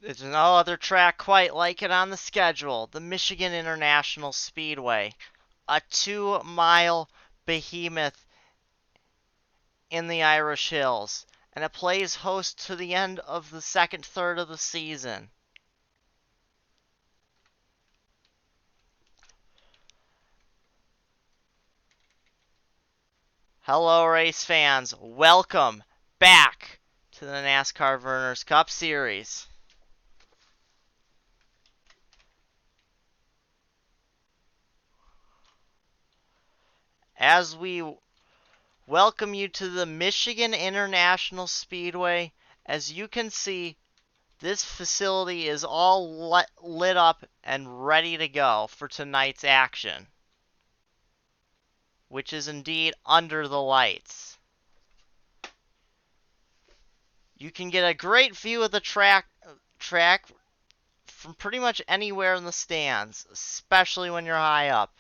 There's no other track quite like it on the schedule. The Michigan International Speedway, a 2-mile behemoth in the Irish Hills, and it plays host to the end of the second third of the season. Hello, race fans. Welcome back to the NASCAR Vernors Cup Series. As we welcome you to the Michigan International Speedway, as you can see, this facility is all lit up and ready to go for tonight's action, which is indeed under the lights. You can get a great view of the track from pretty much anywhere in the stands, especially when you're high up.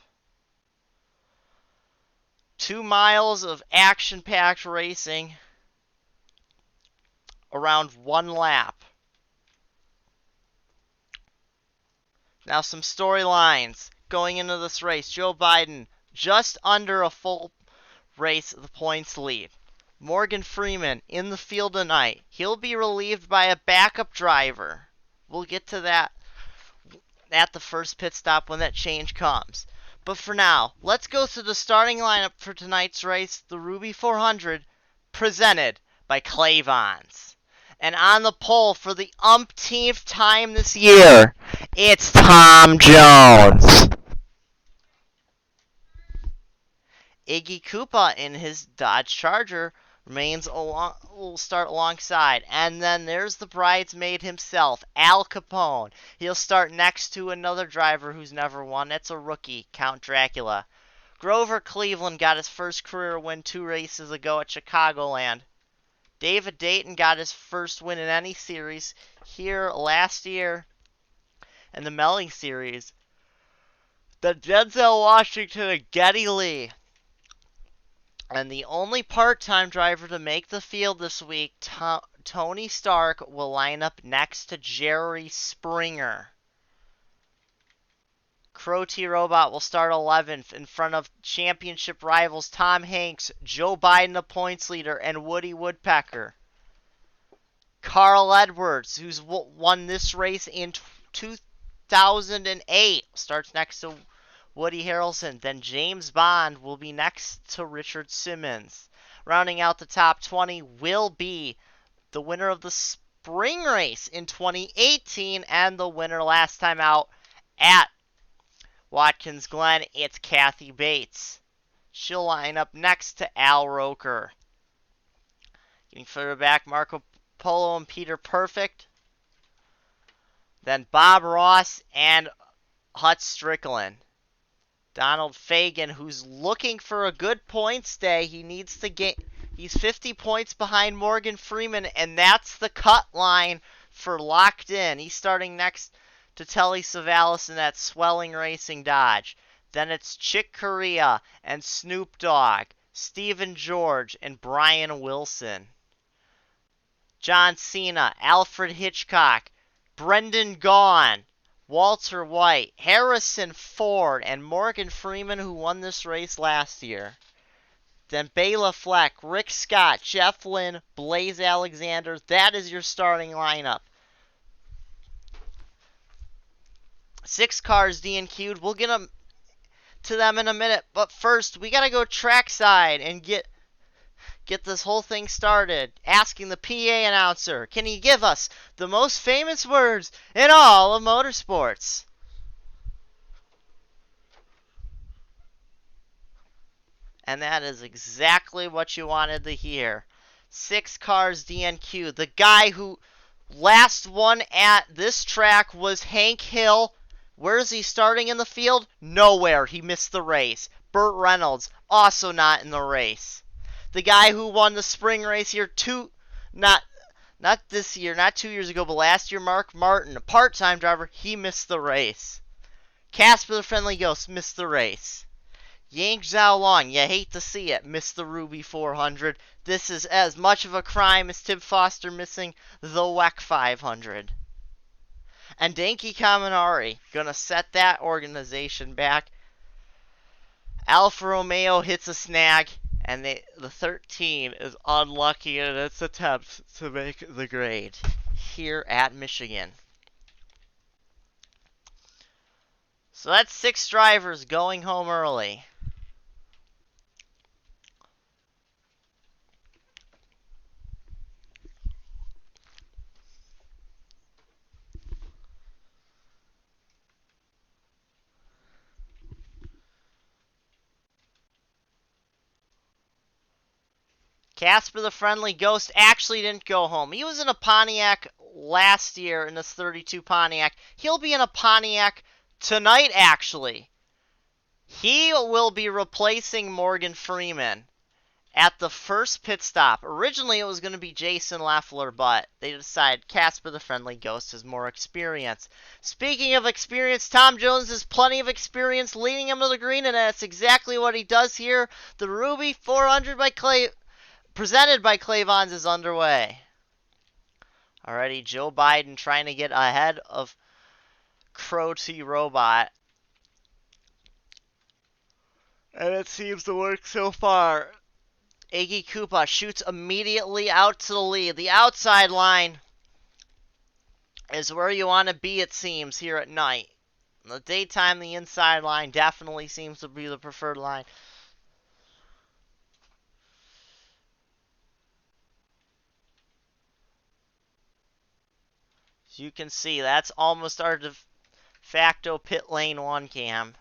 2 miles of action-packed racing around 1 lap. Now some storylines going into this race. Joe Biden just under a full race of the points lead. Morgan Freeman in the field tonight. He'll be relieved by a backup driver. We'll get to that at the first pit stop when that change comes. But for now, let's go through the starting lineup for tonight's race, the RWBY 400, presented by Klaivon's. And on the pole for the umpteenth time this year, it's Tom Jones. Iggy Koopa in his Dodge Charger will start alongside. And then there's the bridesmaid himself, Al Capone. He'll start next to another driver who's never won. It's a rookie, Count Dracula. Grover Cleveland got his first career win 2 races ago at Chicagoland. David Dayton got his first win in any series here last year in the Melling Series. The Denzel Washington and Geddy Lee. And the only part-time driver to make the field this week, Tony Stark, will line up next to Jerry Springer. Crow T Robot will start 11th in front of championship rivals Tom Hanks, Joe Biden, the points leader, and Woody Woodpecker. Carl Edwards, who's won this race in 2008, starts next to Woody Harrelson. Then James Bond will be next to Richard Simmons. Rounding out the top 20 will be the winner of the spring race in 2018 and the winner last time out at Watkins Glen. It's Kathy Bates. She'll line up next to Al Roker. Getting further back, Marco Polo and Peter Perfect. Then Bob Ross and Hut Strickland. Donald Fagan, who's looking for a good points day. He's 50 points behind Morgan Freeman, and that's the cut line for locked in. He's starting next to Telly Savalas in that swelling racing Dodge. Then it's Chick Corea and Snoop Dogg, Stephen George, and Brian Wilson. John Cena, Alfred Hitchcock, Brendan Gaughan, Walter White, Harrison Ford, and Morgan Freeman, who won this race last year. Then Bela Fleck, Rick Scott, Jeff Lynne, Blaze Alexander. That is your starting lineup. 6 cars DNQ'd. We'll get to them in a minute. But first, we got to go trackside and get this whole thing started. Asking the PA announcer, can he give us the most famous words in all of motorsports? And that is exactly what you wanted to hear. 6 cars DNQ. The guy who last won at this track was Hank Hill. Where's he starting in the field? Nowhere. He missed the race. Burt Reynolds, also not in the race. The guy who won the spring race here, not this year, not 2 years ago, but last year, Mark Martin, a part-time driver, he missed the race. Casper the Friendly Ghost missed the race. Yank Zhao Long, you hate to see it, missed the RWBY 400. This is as much of a crime as Tim Foster missing the WEC 500. And Denki Kaminari gonna set that organization back. Alfa Romeo hits a snag, and the 13 is unlucky in its attempts to make the grade here at Michigan. So that's 6 drivers going home early. Casper the Friendly Ghost actually didn't go home. He was in a Pontiac last year in this 32 Pontiac. He'll be in a Pontiac tonight, actually. He will be replacing Morgan Freeman at the first pit stop. Originally, it was going to be Jason Leffler, but they decided Casper the Friendly Ghost has more experience. Speaking of experience, Tom Jones has plenty of experience leading him to the green, and that's exactly what he does here. The RWBY 400 by Presented by Klaivon is underway. Alrighty, Joe Biden trying to get ahead of Crow T Robot. And it seems to work so far. Iggy Koopa shoots immediately out to the lead. The outside line is where you want to be, it seems, here at night. In the daytime, the inside line definitely seems to be the preferred line. As you can see, that's almost our de facto pit lane 1 cam.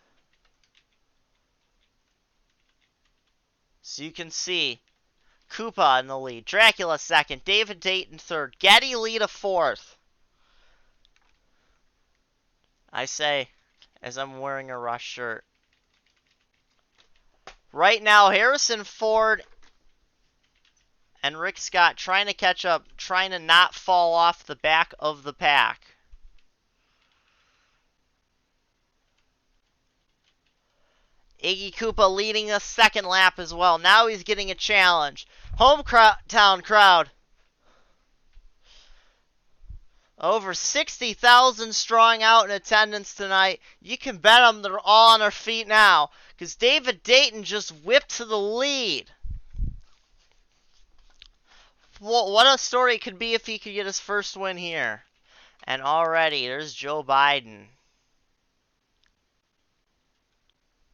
So you can see Koopa in the lead, Dracula second, David Dayton third, Getty Lita fourth. I say, as I'm wearing a Rush shirt. Right now, Harrison Ford and Rick Scott trying to catch up, trying to not fall off the back of the pack. Iggy Koopa leading the second lap as well. Now he's getting a challenge. Hometown crowd. Over 60,000 strong out in attendance tonight. You can bet them they're all on their feet now, because David Dayton just whipped to the lead. What a story it could be if he could get his first win here. And already, there's Joe Biden.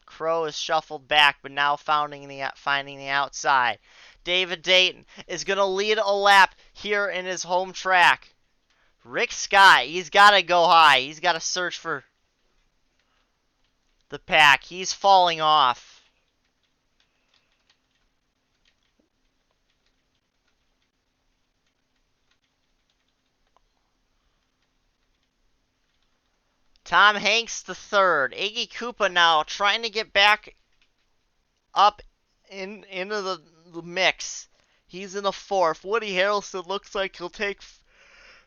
Crow is shuffled back, but now finding the outside. David Dayton is going to lead a lap here in his home track. Rick Scott, he's got to go high. He's got to search for the pack. He's falling off. Tom Hanks the third. Iggy Koopa now trying to get back up into the mix. He's in the fourth. Woody Harrelson looks like he'll take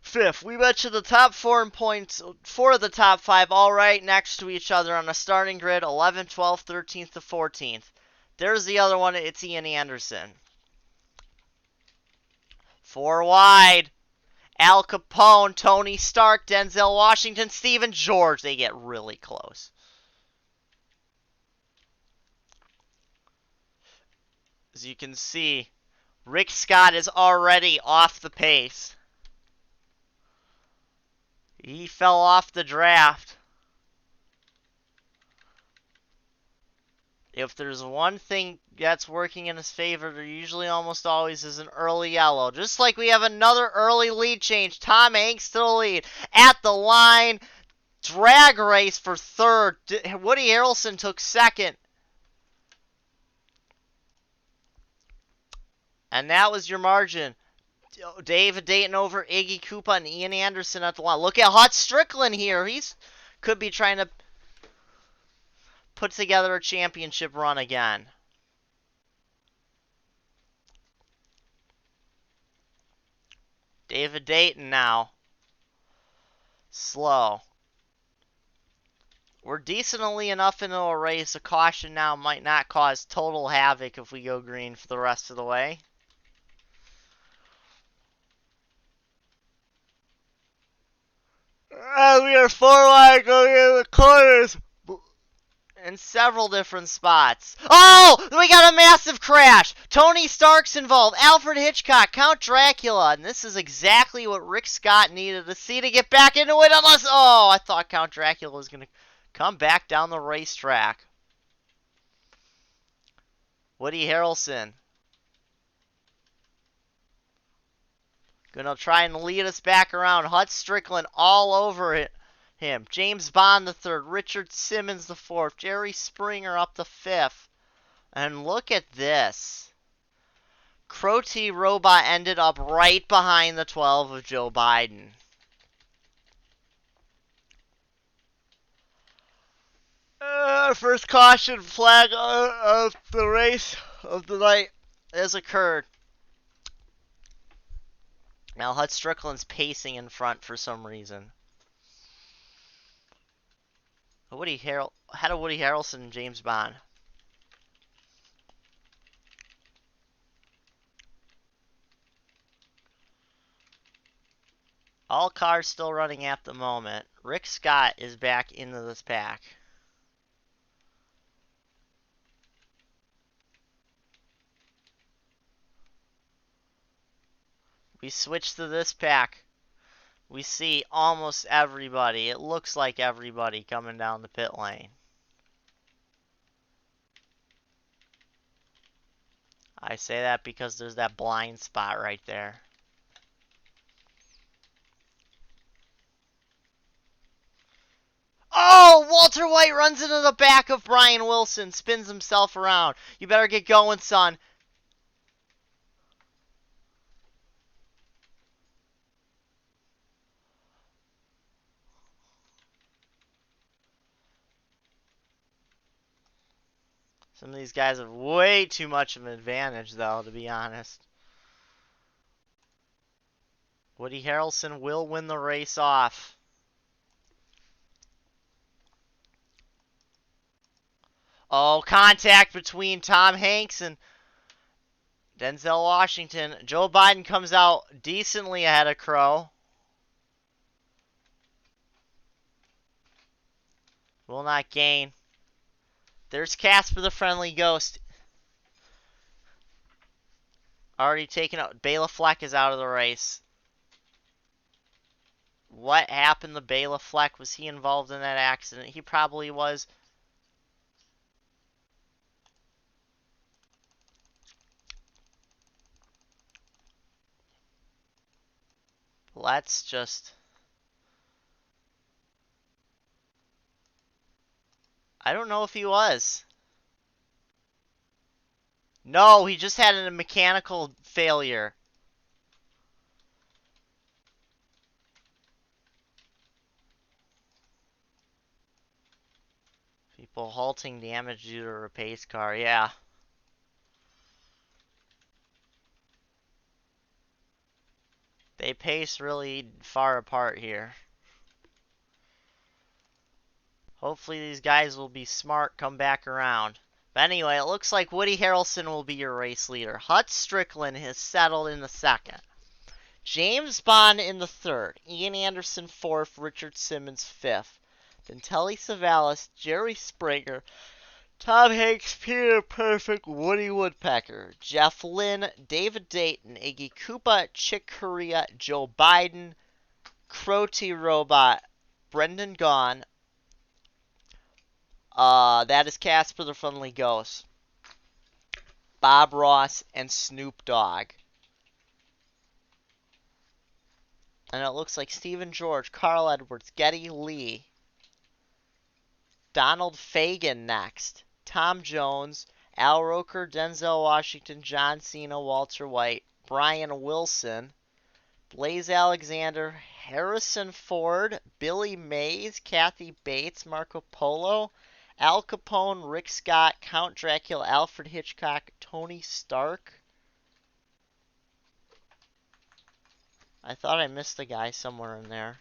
fifth. We mentioned the top 4 in points. 4 of the top 5 all right next to each other on the starting grid. 11th, 12th, 13th to 14th. There's the other one. It's Ian Anderson. 4 wide. Al Capone, Tony Stark, Denzel Washington, Stephen George. They get really close. As you can see, Rick Scott is already off the pace. He fell off the draft. If there's one thing that's working in his favor, there usually almost always is an early yellow. Just like we have another early lead change. Tom Hanks to the lead. At the line. Drag race for third. Woody Harrelson took second. And that was your margin. David Dayton over Iggy Koopa and Ian Anderson at the line. Look at Hut Strickland here. He's could be trying to put together a championship run again. David Dayton now. Slow. We're decently enough into a race. A caution now might not cause total havoc if we go green for the rest of the way. We We are 4 wide going in the corners. In several different spots. Oh! We got a massive crash! Tony Stark's involved. Alfred Hitchcock. Count Dracula. And this is exactly what Rick Scott needed to see to get back into it. Unless... Oh! I thought Count Dracula was going to come back down the racetrack. Woody Harrelson. Gonna try and lead us back around. Hut Strickland all over it. Him. James Bond the third. Richard Simmons the fourth. Jerry Springer up the fifth. And look at this. Crotty Robot ended up right behind the 12 of Joe Biden. First caution flag of the race of the night has occurred. Now Hut Strickland's pacing in front for some reason. How do Woody Harrelson and James Bond? All cars still running at the moment. Rick Scott is back into this pack. We switch to this pack. We see almost everybody. It looks like everybody coming down the pit lane. I say that because there's that blind spot right there. Oh, Walter White runs into the back of Brian Wilson, spins himself around. You better get going, son. Some of these guys have way too much of an advantage, though, to be honest. Woody Harrelson will win the race off. Oh, contact between Tom Hanks and Denzel Washington. Joe Biden comes out decently ahead of Crow. Will not gain. There's Casper the Friendly Ghost. Already taken out. Bela Fleck is out of the race. What happened to Bela Fleck? Was he involved in that accident? He probably was. Let's just... I don't know if he was. No, he just had a mechanical failure. People halting damage due to a pace car, yeah. They pace really far apart here. Hopefully these guys will be smart, come back around. But anyway, it looks like Woody Harrelson will be your race leader. Hut Strickland has settled in the second. James Bond in the third. Ian Anderson fourth. Richard Simmons fifth. Then Telly Savalas, Jerry Springer, Tom Hanks, Peter Perfect, Woody Woodpecker, Jeff Lynne, David Dayton, Iggy Koopa, Chick Corea, Joe Biden, Crotty Robot, Brendan Gaughan. That is Casper the Friendly Ghost, Bob Ross, and Snoop Dogg. And it looks like Stephen George, Carl Edwards, Geddy Lee, Donald Fagen next, Tom Jones, Al Roker, Denzel Washington, John Cena, Walter White, Brian Wilson, Blaze Alexander, Harrison Ford, Billy Mays, Kathy Bates, Marco Polo, Al Capone, Rick Scott, Count Dracula, Alfred Hitchcock, Tony Stark. I thought I missed a guy somewhere in there.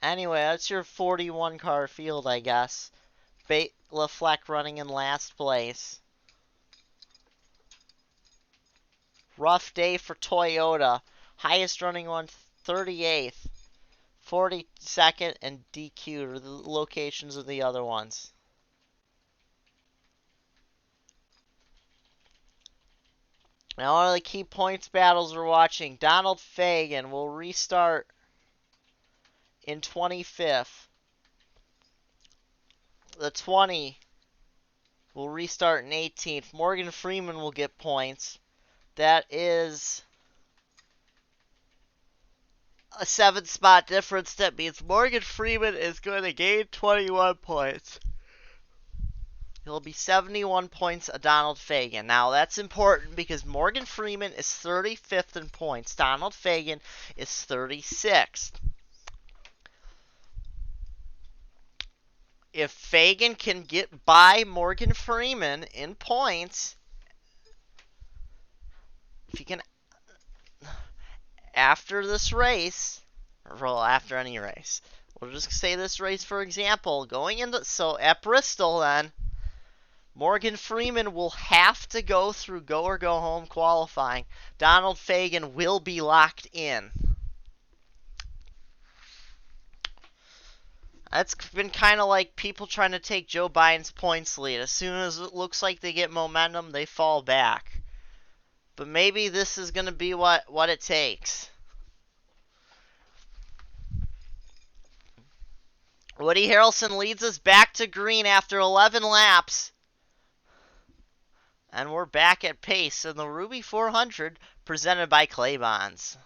Anyway, that's your 41 car field, I guess. Bela Fleck running in last place. Rough day for Toyota. Highest running one, 38th. 42nd and DQ are the locations of the other ones. Now, one of the key points battles we're watching, Donald Fagen will restart in 25th. The 20 will restart in 18th. Morgan Freeman will get points. That is a 7-spot difference. That means Morgan Freeman is going to gain 21 points. He'll be 71 points of Donald Fagen. Now, that's important because Morgan Freeman is 35th in points. Donald Fagen is 36th. If Fagen can get by Morgan Freeman in points, if he can, after this race, well, after any race, we'll just say this race for example, going into, so at Bristol then, Morgan Freeman will have to go through go or go home qualifying. Donald Fagen will be locked in. That's been kind of like people trying to take Joe Biden's points lead. As soon as it looks like they get momentum, they fall back. But maybe this is going to be what it takes. Woody Harrelson leads us back to green after 11 laps. And we're back at pace in the RWBY 400, presented by Klaivon's.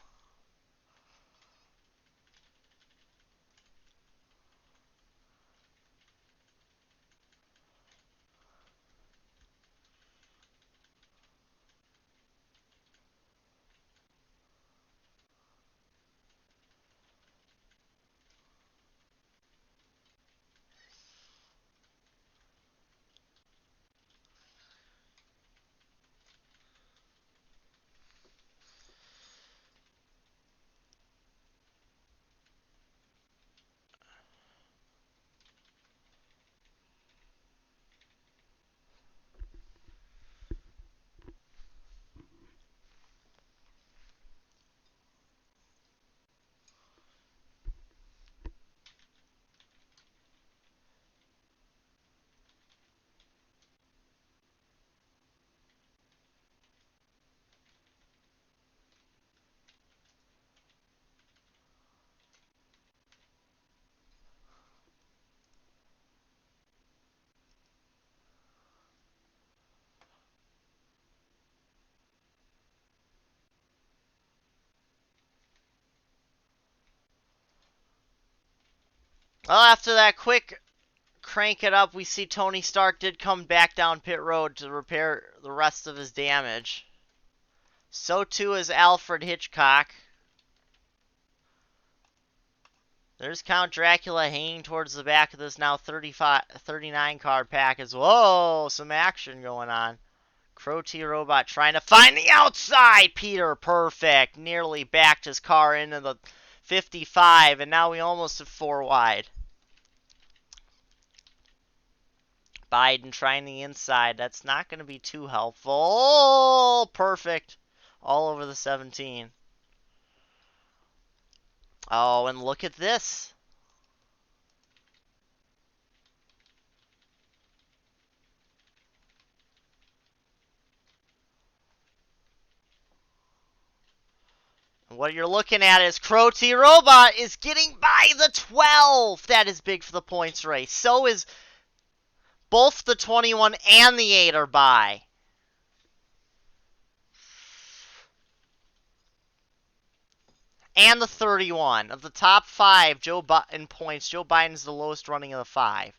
Well, after that quick crank it up, we see Tony Stark did come back down pit road to repair the rest of his damage. So too is Alfred Hitchcock. There's Count Dracula hanging towards the back of this now 39 car pack as whoa, some action going on. Crow T Robot trying to find the outside. Peter, perfect. Nearly backed his car into the 55, and now we almost have 4 wide. Biden trying the inside. That's not going to be too helpful. Oh, perfect. All over the 17. Oh, and look at this. What you're looking at is Crow T Robot is getting by the 12. That is big for the points race. So is both the 21 and the 8 are by. And the 31. Of the top 5 in points, Joe Biden's the lowest running of the 5.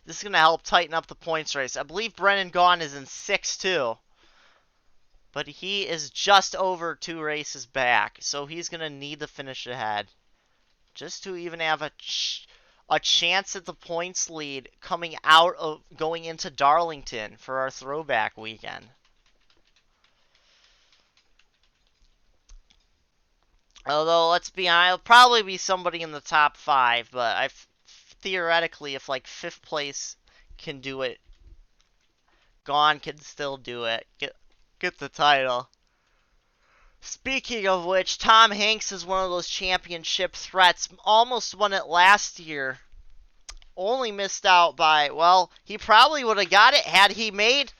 This is going to help tighten up the points race. I believe Brennan Gaughan is in 6th too. But he is just over 2 races back. So he's going to need to finish ahead. Just to even have a chance at the points lead coming out of going into Darlington for our throwback weekend. Although, let's be honest, it'll probably be somebody in the top 5, but theoretically, if like 5th place can do it, Gaughan can still do it. Get the title. Speaking of which, Tom Hanks is one of those championship threats. Almost won it last year. Only missed out by, well, he probably would have got it had he made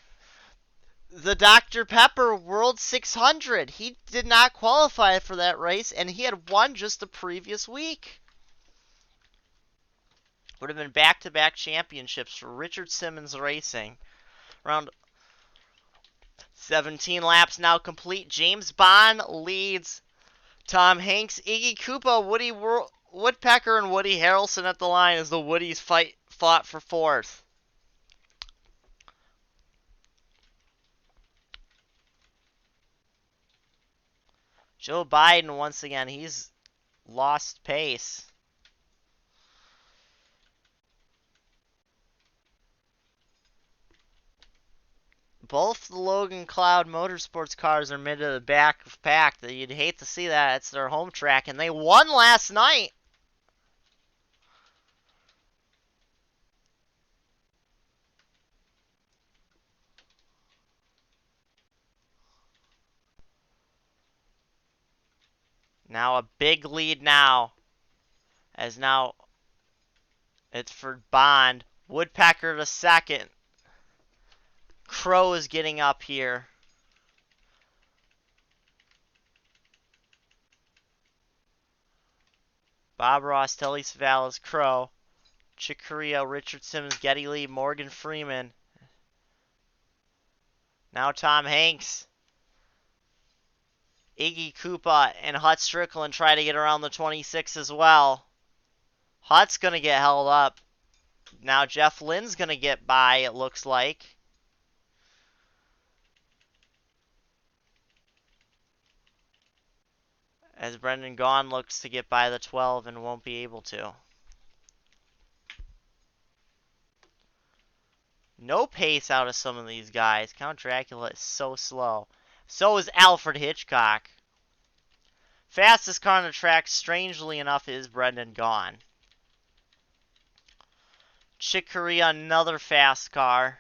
the Dr. Pepper World 600. He did not qualify for that race, and he had won just the previous week. Would have been back-to-back championships for Richard Simmons Racing. Around 17 laps now complete. James Bond leads. Tom Hanks, Iggy Koopa, Woodpecker, and Woody Harrelson at the line as the Woodies fought for fourth. Joe Biden, once again, he's lost pace. Both the Logan Cloud Motorsports cars are mid to the back of pack. You'd hate to see that. It's their home track, and they won last night. Now a big lead now. As now it's for Bond. Woodpecker to second. Crow is getting up here. Bob Ross, Telly Savalas, Crow. Chick Corea, Richard Simmons, Geddy Lee, Morgan Freeman. Now Tom Hanks. Iggy Koopa and Hut Strickland try to get around the 26 as well. Hut's going to get held up. Now Jeff Lynn's going to get by, it looks like. As Brendan Gaughan looks to get by the 12 and won't be able to. No pace out of some of these guys. Count Dracula is so slow. So is Alfred Hitchcock. Fastest car on the track, strangely enough, is Brendan Gaughan. Chick Corea, another fast car.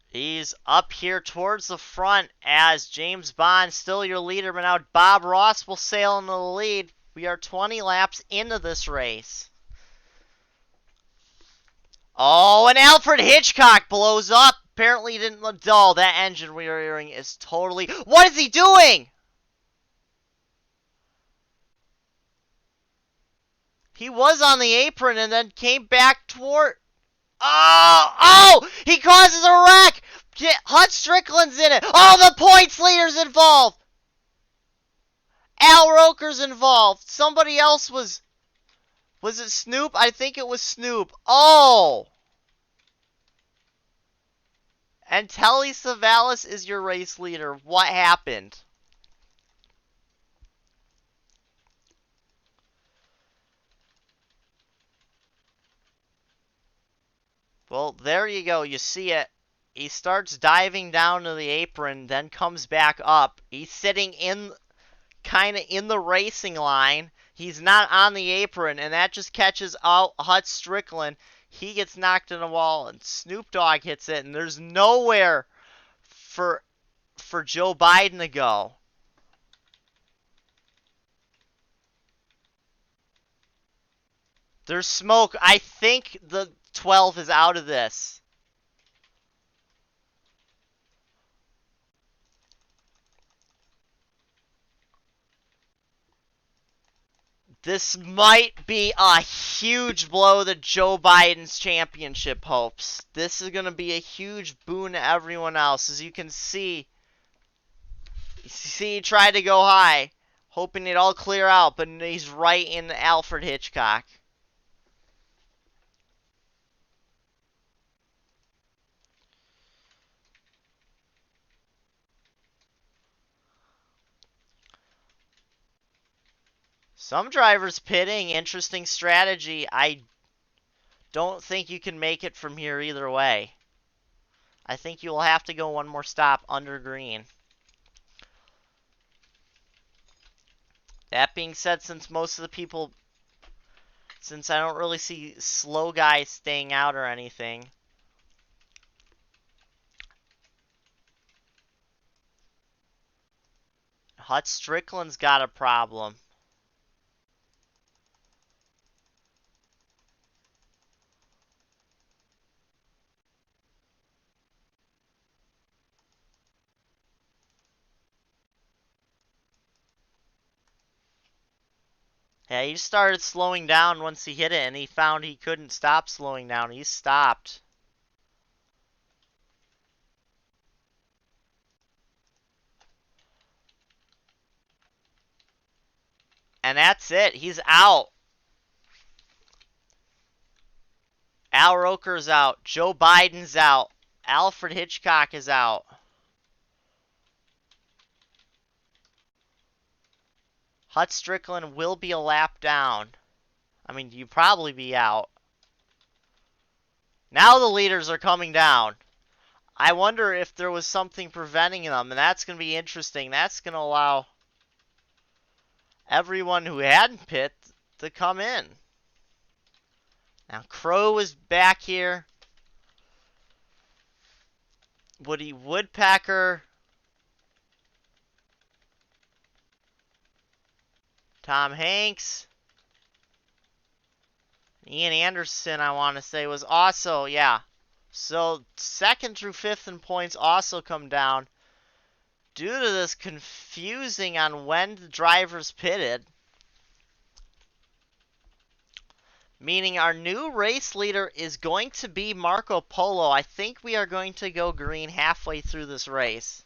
He's up here towards the front as James Bond, still your leader, but now Bob Ross will sail into the lead. We are 20 laps into this race. Oh, and Alfred Hitchcock blows up. Apparently he didn't look dull. That engine we are hearing is totally... What is he doing? He was on the apron and then came back toward... Oh! He causes a wreck! Hut Strickland's in it. Oh, the points leader's involved. Al Roker's involved. Somebody else was... Was it Snoop? I think it was Snoop. Oh! And Telly Savalas is your race leader. What happened? Well, there you go. You see it. He starts diving down to the apron, then comes back up. He's sitting in, kind of in the racing line. He's not on the apron, and that just catches out Hut Strickland. He gets knocked in the wall, and Snoop Dogg hits it, and there's nowhere for Joe Biden to go. There's smoke. I think the 12 is out of this. This might be a huge blow to Joe Biden's championship hopes. This is going to be a huge boon to everyone else. As you can see, he tried to go high, hoping it'd all clear out, but he's right in Alfred Hitchcock. Some drivers pitting, interesting strategy. I don't think you can make it from here either way. I think you will have to go one more stop under green. That being said, since most of the people, since I don't really see slow guys staying out or anything, Hut Strickland's got a problem. Yeah, he started slowing down once he hit it, and he found he couldn't stop slowing down. He stopped. And that's it. He's out. Al Roker's out. Joe Biden's out. Alfred Hitchcock is out. Hut Strickland will be a lap down. I mean, you'd probably be out. Now the leaders are coming down. I wonder if there was something preventing them, and that's going to be interesting. That's going to allow everyone who hadn't pit to come in. Now Crow is back here. Woodpecker. Tom Hanks. Ian Anderson, I want to say, was also, yeah. So 2nd through 5th in points also come down due to this confusing on when the drivers pitted. Meaning our new race leader is going to be Marco Polo. I think we are going to go green halfway through this race.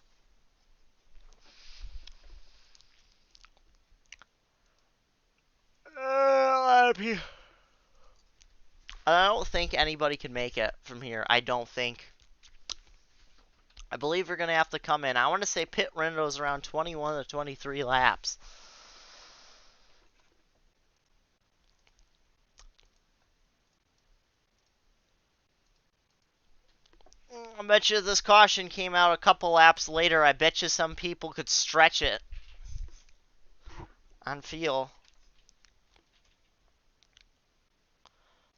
A lot of people. I don't think anybody can make it from here. I don't think. I believe we're going to have to come in. I want to say pit windows around 21 to 23 laps. I bet you this caution came out a couple laps later. I bet you some people could stretch it on feel.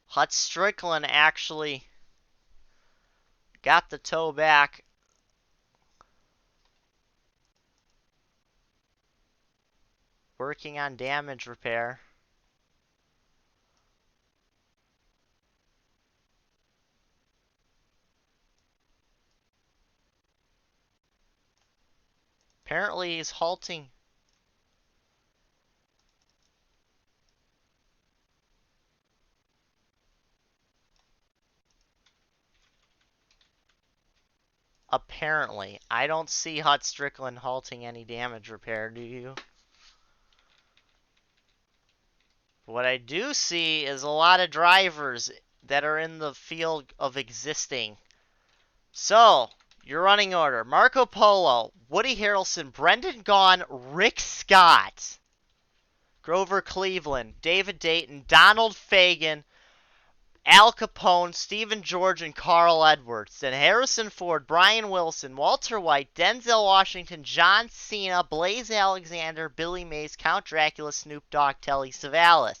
Hut Strickland actually got the toe back. Working on damage repair. Apparently he's halting. Apparently. I don't see Hut Strickland halting any damage repair, do you? What I do see is a lot of drivers that are in the field of existing. So, your running order. Marco Polo, Woody Harrelson, Brendan Gaughan, Rick Scott, Grover Cleveland, David Dayton, Donald Fagen, Al Capone, Stephen George, and Carl Edwards. Then Harrison Ford, Brian Wilson, Walter White, Denzel Washington, John Cena, Blaze Alexander, Billy Mays, Count Dracula, Snoop Dogg, Telly Savalas.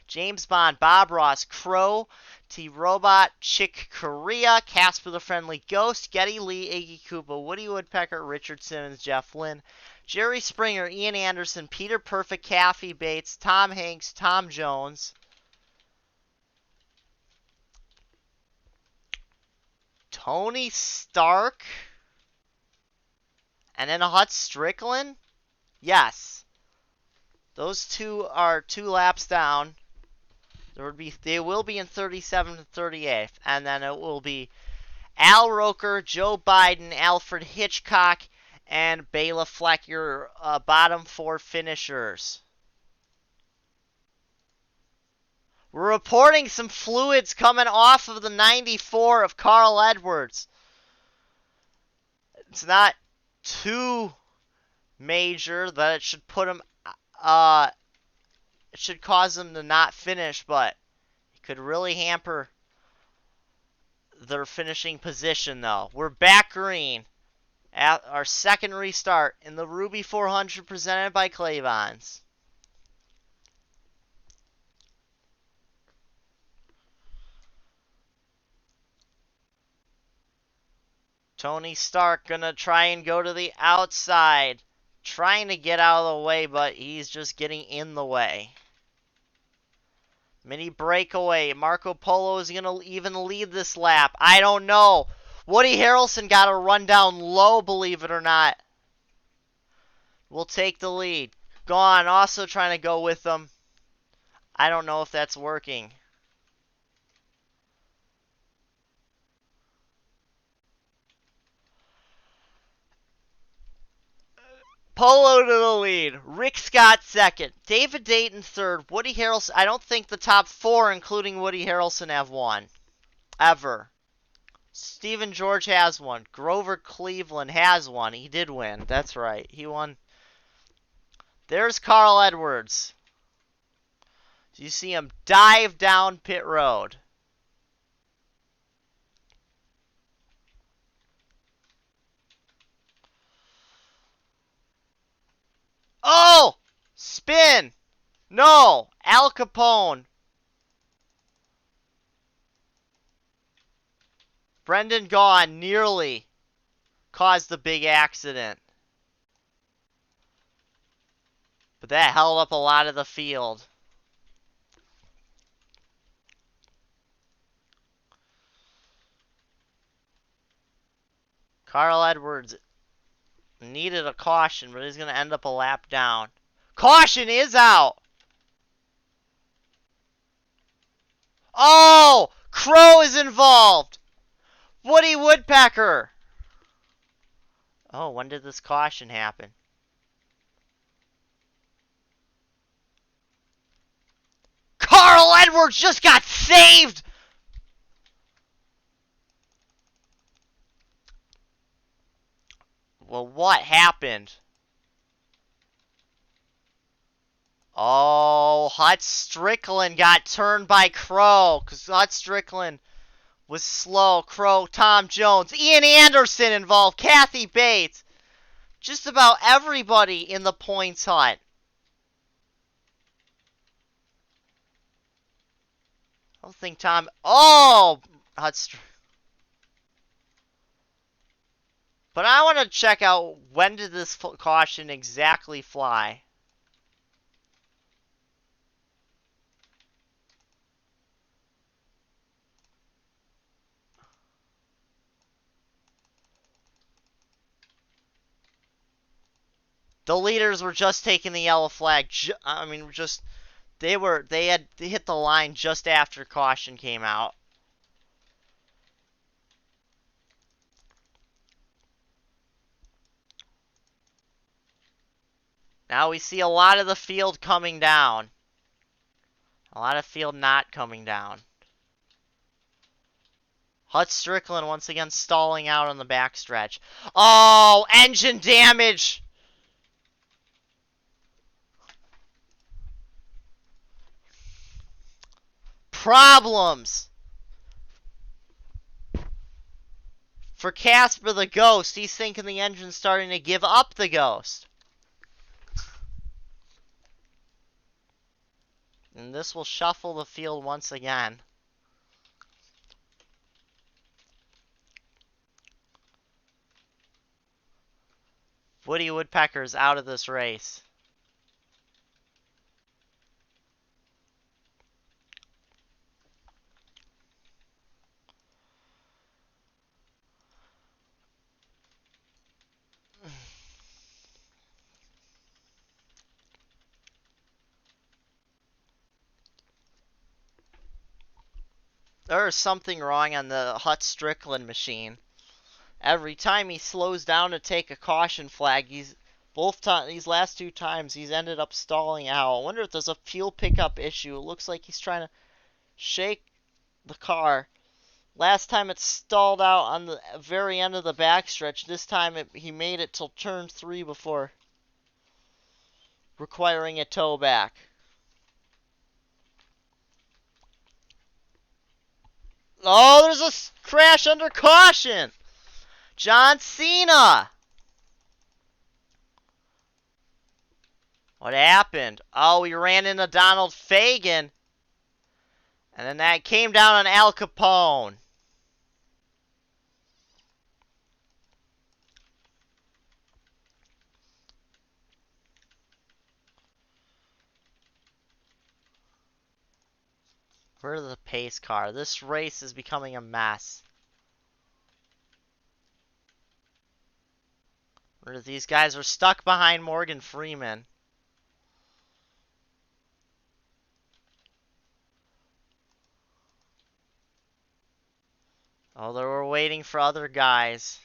James Bond, Bob Ross, Crow, T-Robot, Chick Corea, Casper the Friendly Ghost, Geddy Lee, Iggy Koopa, Woody Woodpecker, Richard Simmons, Jeff Lynne, Jerry Springer, Ian Anderson, Peter Perfect, Kathy Bates, Tom Hanks, Tom Jones, Tony Stark, and then Hut Strickland? Yes. Those two are 2 laps down. They will be in 37th and 38th. And then it will be Al Roker, Joe Biden, Alfred Hitchcock, and Bela Fleck, your bottom 4 finishers. We're reporting some fluids coming off of the 94 of Carl Edwards. It's not too major that it should put him, it should cause them to not finish, but it could really hamper their finishing position, though. We're back green at our second restart in the RWBY 400 presented by Klaivon's. Tony Stark gonna try and go to the outside. trying to get out of the way, but he's just getting in the way. Mini breakaway. Marco Polo is going to even lead this lap. I don't know. Woody Harrelson got a run down low, believe it or not. Will take the lead. Gone, also trying to go with them. I don't know if that's working. Polo to the lead. Rick Scott second. David Dayton third. Woody Harrelson. I don't think the top four, including Woody Harrelson, have won. Ever. Stephen George has one. Grover Cleveland has one. He did win. That's right. He won. There's Carl Edwards. You see him dive down pit road. Oh! Spin! No! Al Capone. Brendan Gaughan nearly caused the big accident. But that held up a lot of the field. Carl Edwards needed a caution, but he's going to end up a lap down. Caution is out! Oh! Crow is involved! Woody Woodpecker! Oh, when did this caution happen? Carl Edwards just got saved! Well, what happened? Oh, Hut Strickland got turned by Crow, because Hut Strickland was slow. Crow, Tom Jones, Ian Anderson involved, Kathy Bates. Just about everybody in the points hut. I don't think Tom... Oh! Hut Strickland. But I want to check out when did this caution exactly fly. The leaders were just taking the yellow flag. They had hit the line just after caution came out. Now we see a lot of the field coming down. A lot of field not coming down. Hut Strickland once again stalling out on the backstretch. Oh, engine damage! Problems! For Casper the Ghost, he's thinking the engine's starting to give up the Ghost. And this will shuffle the field once again. Woody Woodpecker's out of this race. There's something wrong on the Hut Strickland machine. Every time he slows down to take a caution flag, these last two times he's ended up stalling out. I wonder if there's a fuel pickup issue. It looks like he's trying to shake the car. Last time it stalled out on the very end of the backstretch. This time he made it till turn 3 before requiring a tow back. Oh, there's a crash under caution. John Cena. What happened? Oh, we ran into Donald Fagen. And then that came down on Al Capone. Where's the pace car? This race is becoming a mess. These guys are stuck behind Morgan Freeman. Oh, they were waiting for other guys.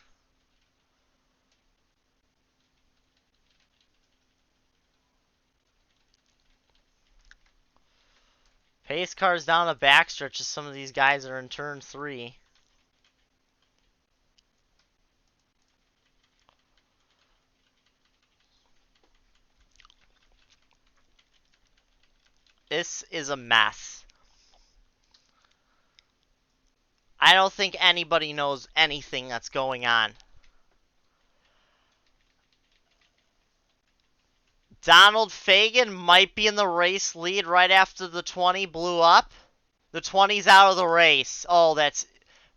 Pace car's down a backstretch as some of these guys are in turn 3. This is a mess. I don't think anybody knows anything that's going on. Donald Fagen might be in the race lead right after the 20 blew up. The 20's out of the race. Oh, that's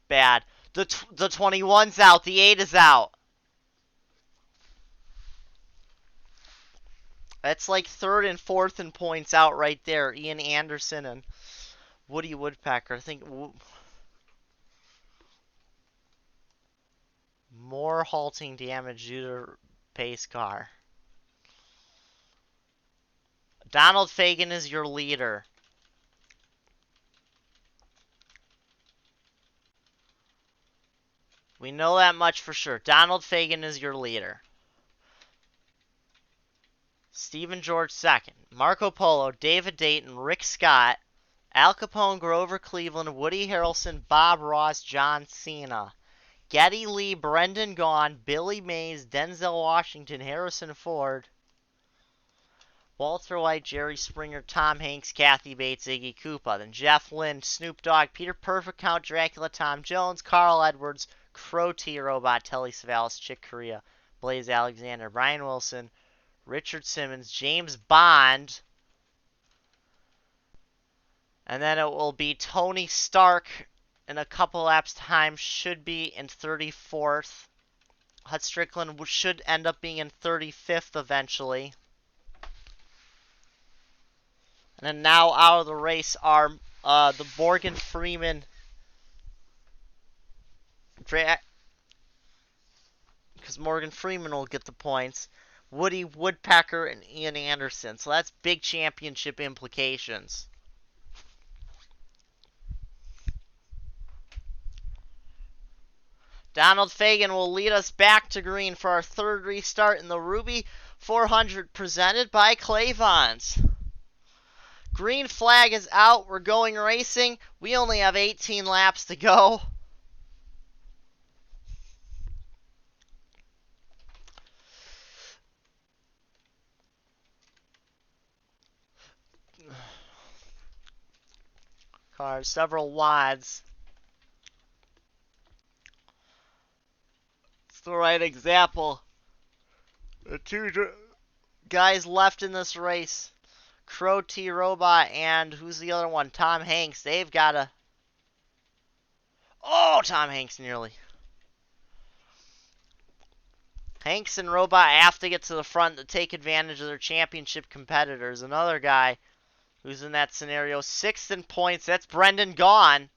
bad. The 21's out. The 8 is out. That's like third and fourth in points out right there. Ian Anderson and Woody Woodpecker. I think more halting damage due to pace car. Donald Fagen is your leader. We know that much for sure. Donald Fagen is your leader. Stephen George second. Marco Polo, David Dayton, Rick Scott, Al Capone, Grover Cleveland, Woody Harrelson, Bob Ross, John Cena. Geddy Lee, Brendan Gaughan, Billy Mays, Denzel Washington, Harrison Ford, Walter White, Jerry Springer, Tom Hanks, Kathy Bates, Iggy Koopa. Then Jeff Lynne, Snoop Dogg, Peter Perfect, Count Dracula, Tom Jones, Carl Edwards, Crow T-Robot, Telly Savalas, Chick Corea, Blaze Alexander, Brian Wilson, Richard Simmons, James Bond. And then it will be Tony Stark in a couple laps time, should be in 34th. Hut Strickland should end up being in 35th eventually. And then now out of the race are the Morgan Freeman, because Morgan Freeman will get the points, Woody Woodpecker, and Ian Anderson. So that's big championship implications. Donald Fagen will lead us back to green for our third restart in the RWBY 400 presented by Klaivon's. Green flag is out. We're going racing. We only have 18 laps to go. Cars, several wads. It's the right example. The two guys left in this race, Crow T-Robot and who's the other one? Tom Hanks. They've got to... Oh, Tom Hanks nearly. Hanks and Robot have to get to the front to take advantage of their championship competitors. Another guy who's in that scenario, 6th in points. That's Brendan Gaughan,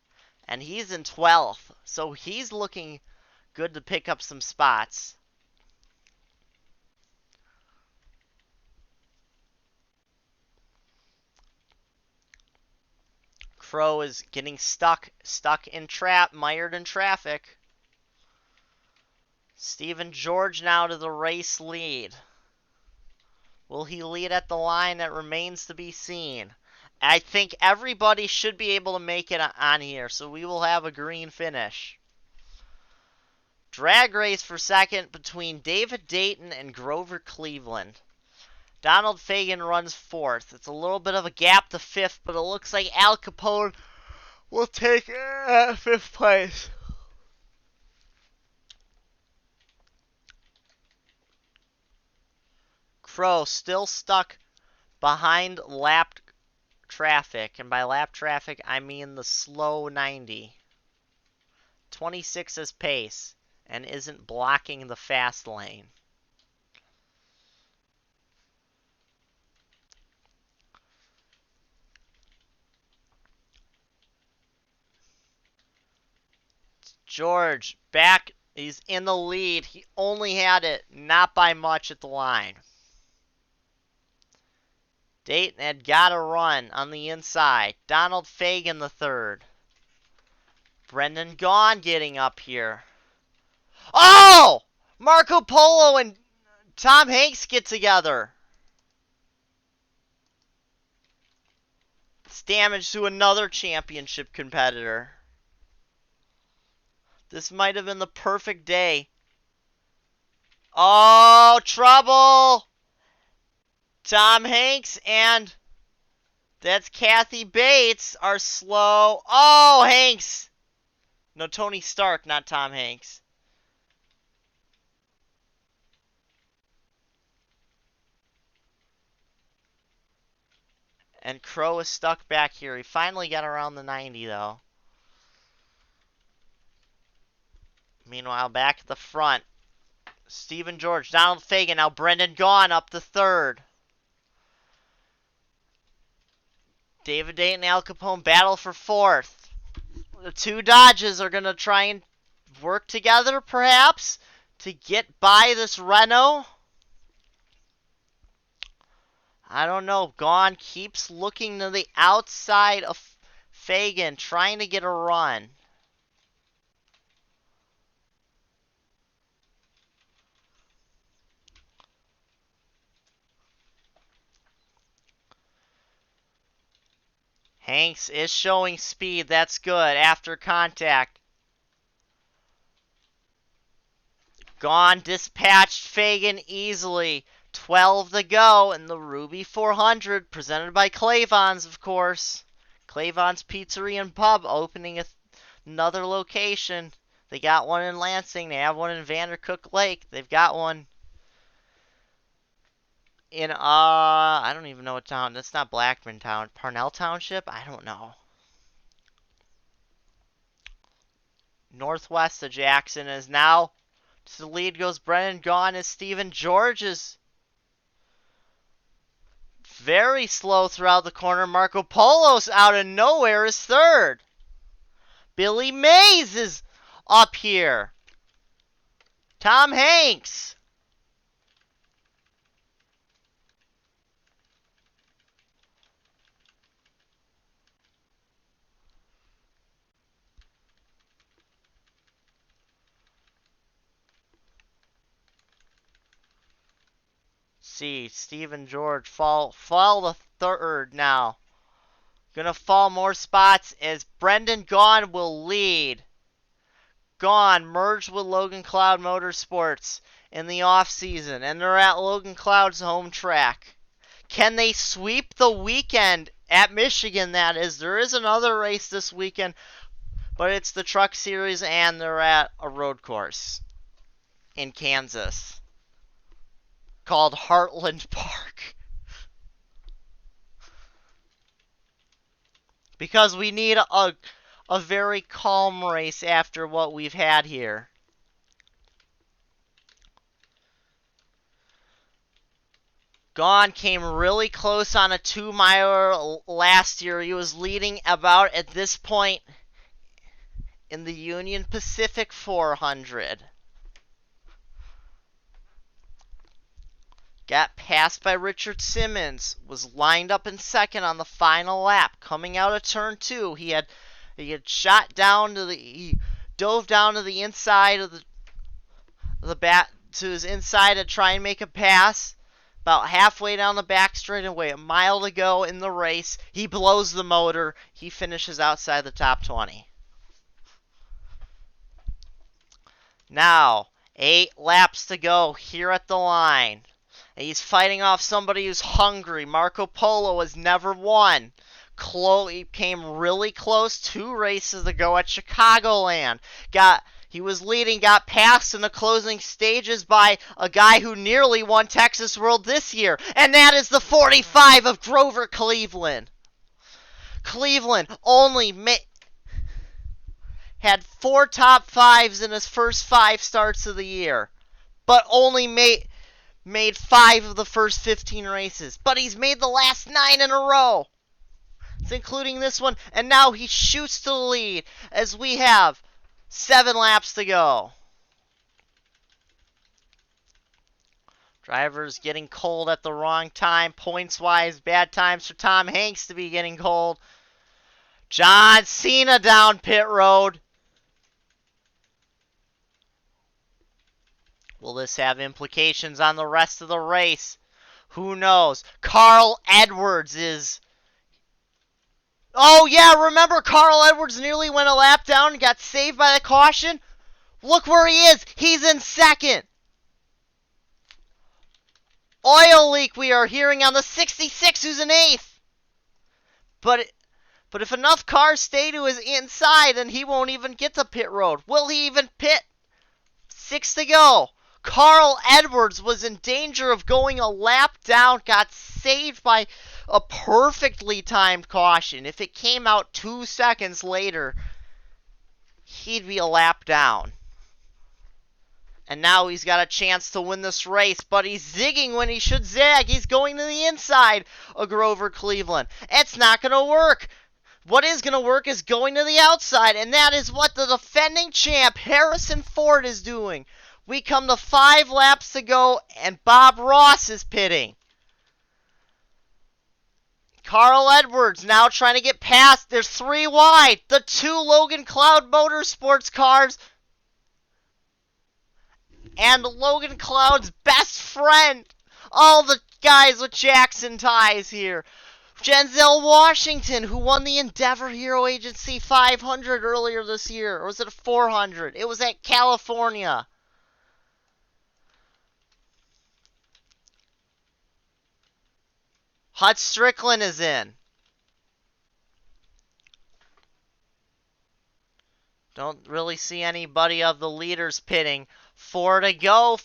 and he's in 12th. So he's looking good to pick up some spots. Crow is getting stuck in mired in traffic. Stephen George now to the race lead. Will he lead at the line? That remains to be seen. I think everybody should be able to make it on here, so we will have a green finish. Drag race for second between David Dayton and Grover Cleveland. Donald Fagen runs 4th. It's a little bit of a gap to 5th, but it looks like Al Capone will take 5th place. Crow still stuck behind lap traffic, and by lap traffic I mean the slow 90. 26 is pace and isn't blocking the fast lane. George back. He's in the lead. He only had it not by much at the line. Dayton had got a run on the inside. Donald Fagan the third. Brendan Gaughan getting up here. Oh! Marco Polo and Tom Hanks get together. It's damage to another championship competitor. This might have been the perfect day. Oh, trouble! Tom Hanks and that's Kathy Bates are slow. Oh, Hanks! No, Tony Stark, not Tom Hanks. And Crow is stuck back here. He finally got around the 90, though. Meanwhile, back at the front, Stephen George, Donald Fagan, now Brendan Gaughan up the third. David Dayton and Al Capone battle for fourth. The two Dodges are going to try and work together, perhaps, to get by this Renault. I don't know. Gaughan keeps looking to the outside of Fagan, trying to get a run. Hanks is showing speed. That's good. After contact. Gaughan dispatched Fagan easily. 12 to go in the RWBY 400, presented by Klaivon's, of course. Klaivon's Pizzeria and Pub opening another location. They got one in Lansing. They have one in Vandercook Lake. They've got one in, I don't even know what town. That's not Blackman Town. Parnell Township? I don't know. Northwest of Jackson is now, to the lead goes Brendan Gaughan as Stephen George is very slow throughout the corner. Marco Polo's out of nowhere is third. Billy Mays is up here. Tom Hanks. See, Stephen George fall the third now. Gonna fall more spots as Brendan Gaughan will lead. Gaughan merged with Logan Cloud Motorsports in the off-season, and they're at Logan Cloud's home track. Can they sweep the weekend at Michigan, that is? There is another race this weekend, but it's the Truck Series, and they're at a road course in Kansas called Heartland Park. Because we need a very calm race after what we've had here. Gaughan came really close on a 2-miler last year. He was leading about at this point in the Union Pacific 400. Got passed by Richard Simmons, was lined up in second on the final lap. Coming out of turn 2, he had shot down to he dove down to the inside of the bat to his inside to try and make a pass. About halfway down the back straightaway, a mile to go in the race, he blows the motor. He finishes outside the top 20. Now, 8 laps to go here at the line. He's fighting off somebody who's hungry. Marco Polo has never won. He came really close 2 races ago at Chicagoland. He was leading, got passed in the closing stages by a guy who nearly won Texas World this year, and that is the 45 of Grover Cleveland. Cleveland only had 4 top 5s in his first 5 starts of the year, but only made 5 of the first 15 races. But he's made the last 9 in a row. It's including this one. And now he shoots to the lead as we have 7 laps to go. Drivers getting cold at the wrong time. Points-wise, bad times for Tom Hanks to be getting cold. John Cena down pit road. Will this have implications on the rest of the race? Who knows? Carl Edwards is... Oh, yeah, remember Carl Edwards nearly went a lap down and got saved by the caution? Look where he is. He's in second. Oil leak we are hearing on the 66, who's in 8th. But if enough cars stay to his inside, then he won't even get to pit road. Will he even pit? 6 to go. Carl Edwards was in danger of going a lap down, got saved by a perfectly timed caution. If it came out 2 seconds later, he'd be a lap down. And now he's got a chance to win this race, but he's zigging when he should zag. He's going to the inside of Grover Cleveland. It's not going to work. What is going to work is going to the outside, and that is what the defending champ, Harrison Ford, is doing. We come to 5 laps to go, and Bob Ross is pitting. Carl Edwards now trying to get past. There's 3 wide. The 2 Logan Cloud Motorsports cars. And Logan Cloud's best friend. All the guys with Jackson ties here. Denzel Washington, who won the Endeavor Hero Agency 500 earlier this year. Or was it a 400? It was at California. Hut Strickland is in. Don't really see anybody of the leaders pitting. 4 to go.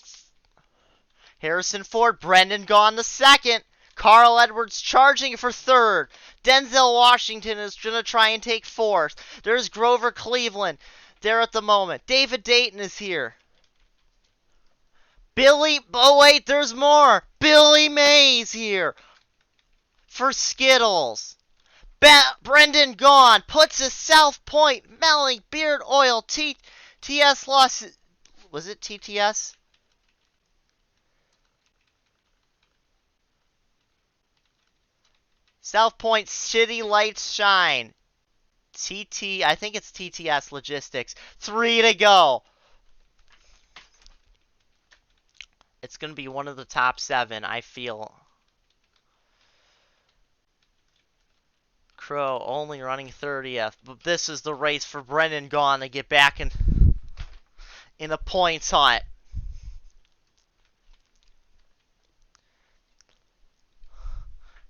Harrison Ford, Brendan Gaughan the second. Carl Edwards charging for third. Denzel Washington is going to try and take fourth. There's Grover Cleveland there at the moment. David Dayton is here. Oh wait, there's more. Billy Mays here for Skittles. Brendan Gaughan puts his South Point Melling Beard Oil TTS loss. Was it TTS? South Point City Lights Shine. I think it's TTS Logistics. 3 to go. It's going to be one of the top 7, I feel. Crow only running 30th. But this is the race for Brendan Gaughan to get back in a points hunt.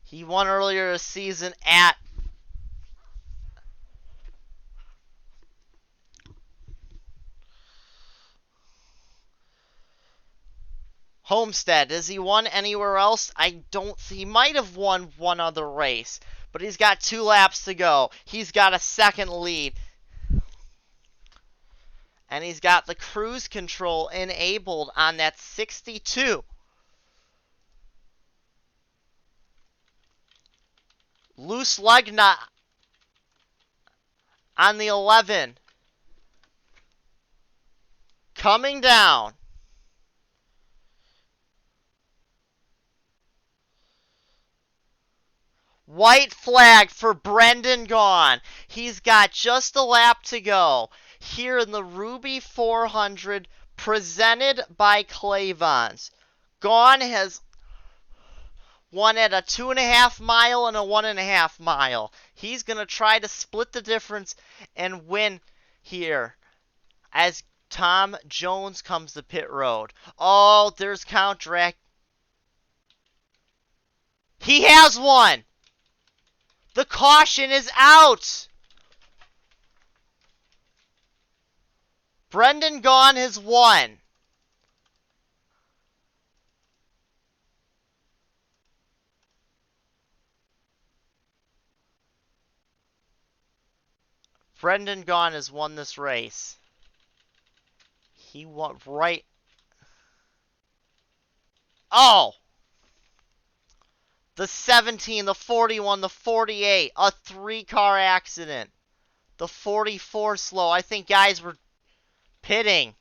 He won earlier this season at Homestead. Has he won anywhere else? He might have won one other race, but he's got 2 laps to go. He's got a second lead. And he's got the cruise control enabled on that 62. Loose leg nut on the 11. Coming down. White flag for Brendan Gaughan. He's got just a lap to go here in the RWBY 400 presented by Klaivon. Gaughan has won at a 2.5 mile and a 1.5 mile. He's going to try to split the difference and win here as Tom Jones comes to pit road. Oh, there's Count Dracula. He has one. The caution is out. Brendan Gaughan has won. Brendan Gaughan has won this race. He won right. Oh! The 17, the 41, the 48. A 3-car accident. The 44 slow. I think guys were Pitting.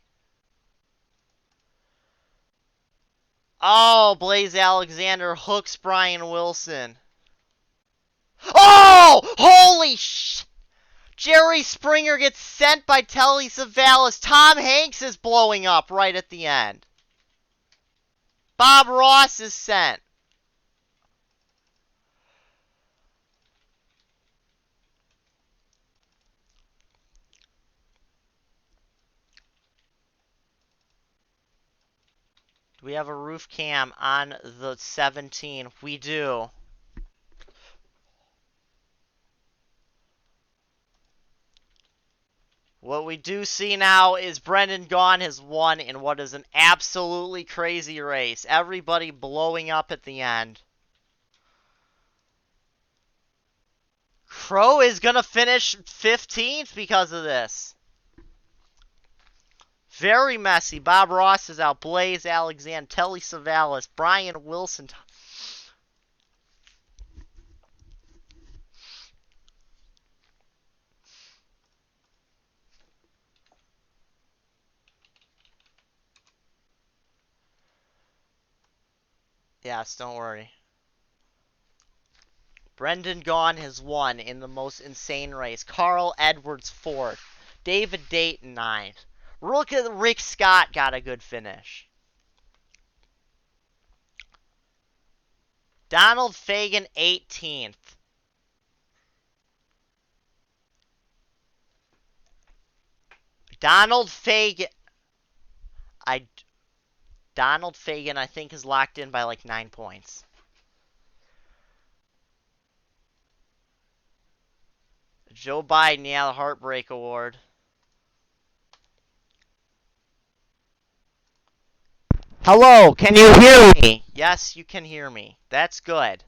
Oh, Blaze Alexander hooks Brian Wilson. Oh! Holy sh... Jerry Springer gets sent by Telly Savalas. Tom Hanks is blowing up right at the end. Bob Ross is sent. Do we have a roof cam on the 17? We do. What we do see now is Brendan Gaughan has won in what is an absolutely crazy race. Everybody blowing up at the end. Crow is going to finish 15th because of this. Very messy. Bob Ross is out. Blaze Alexander, Telly Savalas, Brian Wilson. Yes, don't worry. Brendan Gaughan has won in the most insane race. Carl Edwards 4th. David Dayton 9th. Look at Rick Scott got a good finish. Donald Fagan 18th. Donald Fagan, I think, is locked in by like 9 points. Joe Biden, yeah, the Heartbreak Award. Hello, can you hear me? Yes, you can hear me. That's good.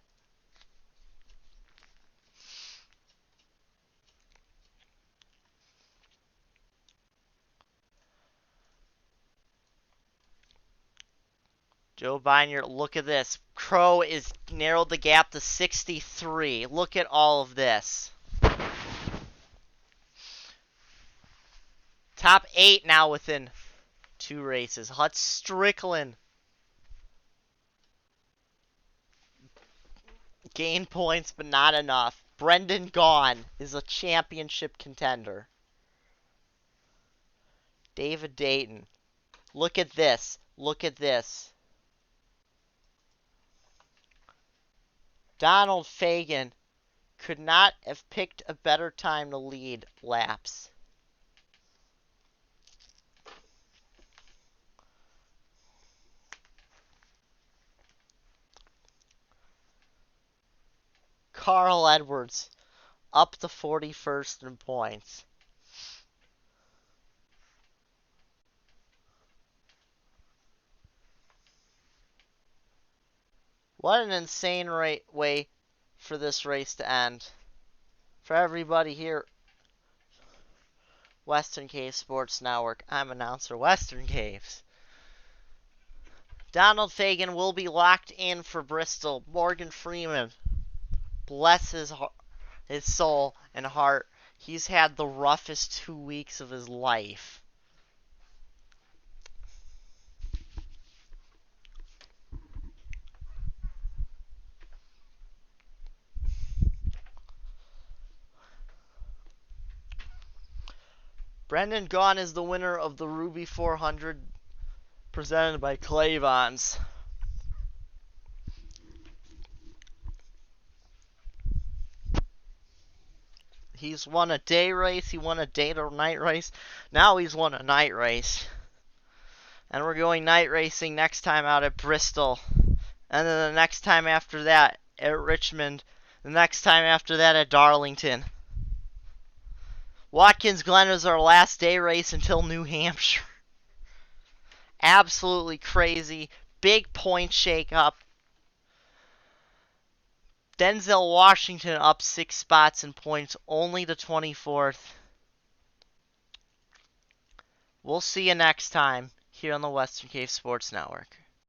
Joe Biden, look at this. Crow is narrowed the gap to 63. Look at all of this. Top 8 now within 2 races. Hut Strickland. Gain points, but not enough. Brendan Gaughan is a championship contender. David Dayton. Look at this. Look at this. Donald Fagan could not have picked a better time to lead laps. Carl Edwards up to 41st in points. What an insane way for this race to end. For everybody here, Western Caves Sports Network, I'm announcer Western Caves. Donald Fagan will be locked in for Bristol. Morgan Freeman, bless his soul and heart. He's had the roughest 2 weeks of his life. Brendan Gaughan is the winner of the RWBY 400 presented by Klaivon's. He's won a day race, he won a day to night race, now he's won a night race. And we're going night racing next time out at Bristol. And then the next time after that at Richmond. The next time after that at Darlington. Watkins Glen is our last day race until New Hampshire. Absolutely crazy. Big point shake up. Denzel Washington up 6 spots in points, only to 24th. We'll see you next time here on the Western Caves Sports Network.